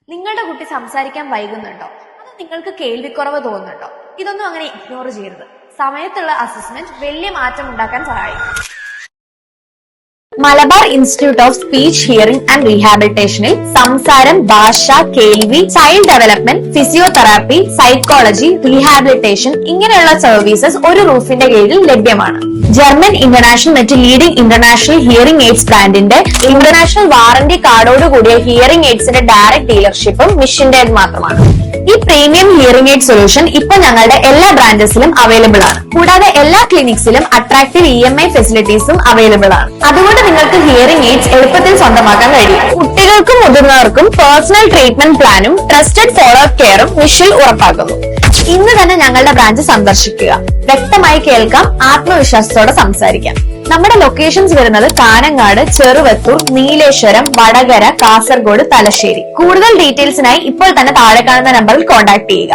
നിങ്ങളുടെ കുട്ടി സംസാരിക്കാൻ വൈകുന്നുണ്ടോ? അത് നിങ്ങൾക്ക് കേൾവിക്കുറവ് തോന്നുന്നുണ്ടോ? ഇതൊന്നും അങ്ങനെ ഇഗ്നോർ ചെയ്യരുത്. സമയത്തുള്ള അസസ്മെന്റ് വലിയ മാറ്റം ഉണ്ടാക്കാൻ സഹായിക്കും. Malabar institute of speech hearing and റീഹാബിലിറ്റേഷനിൽ സംസാരം, ഭാഷ, കേൾവി, child development, physiotherapy, psychology, rehabilitation ഇങ്ങനെയുള്ള സർവീസസ് ഒരു റൂഫിന്റെ കീഴിൽ ലഭ്യമാണ്. ജർമ്മൻ ഇന്റർനാഷണൽ മറ്റ് ലീഡിംഗ് ഇന്റർനാഷണൽ ഹിയറിംഗ് എയ്ഡ്സ് ബ്രാൻഡിന്റെ ഇന്റർനാഷണൽ വാറന്റി കാർഡോടുകൂടിയ ഹിയറിംഗ് എയ്ഡ്സിന്റെ ഡയറക്ട് ഡീലർഷിപ്പും മിഷന്റേത് മാത്രമാണ്. ഈ പ്രീമിയം ഹിയറിംഗ് എയ്ഡ് സൊല്യൂഷൻ ഇപ്പൊ ഞങ്ങളുടെ എല്ലാ ബ്രാഞ്ചസിലും അവൈലബിൾ ആണ്. കൂടാതെ എല്ലാ ക്ലിനിക്സിലും അട്രാക്റ്റീവ് EMI ഫെസിലിറ്റീസും അവൈലബിൾ ആണ്. അതുകൊണ്ട് നിങ്ങൾക്ക് ഹിയറിംഗ് എയ്ഡ്സ് എളുപ്പത്തിൽ സ്വന്തമാക്കാൻ കഴിയും. കുട്ടികൾക്കും മുതിർന്നവർക്കും പേഴ്സണൽ ട്രീറ്റ്മെന്റ് പ്ലാനും ട്രസ്റ്റഡ് ഫോളോ അപ്പ് കെയറും മിഷിൽ ഉറപ്പാക്കുന്നു. ഇന്ന് തന്നെ ഞങ്ങളുടെ ബ്രാഞ്ച് സന്ദർശിക്കുക. വ്യക്തമായി കേൾക്കാം, ആത്മവിശ്വാസത്തോടെ സംസാരിക്കാം. നമ്മുടെ ലൊക്കേഷൻസ് വരുന്നത് കാനങ്ങാട്, ചെറുവത്തൂർ, നീലേശ്വരം, വടകര, കാസർഗോഡ്, തലശ്ശേരി. കൂടുതൽ ഡീറ്റെയിൽസിനായി ഇപ്പോൾ തന്നെ താഴെ കാണുന്ന നമ്പറിൽ കോൺടാക്ട് ചെയ്യുക.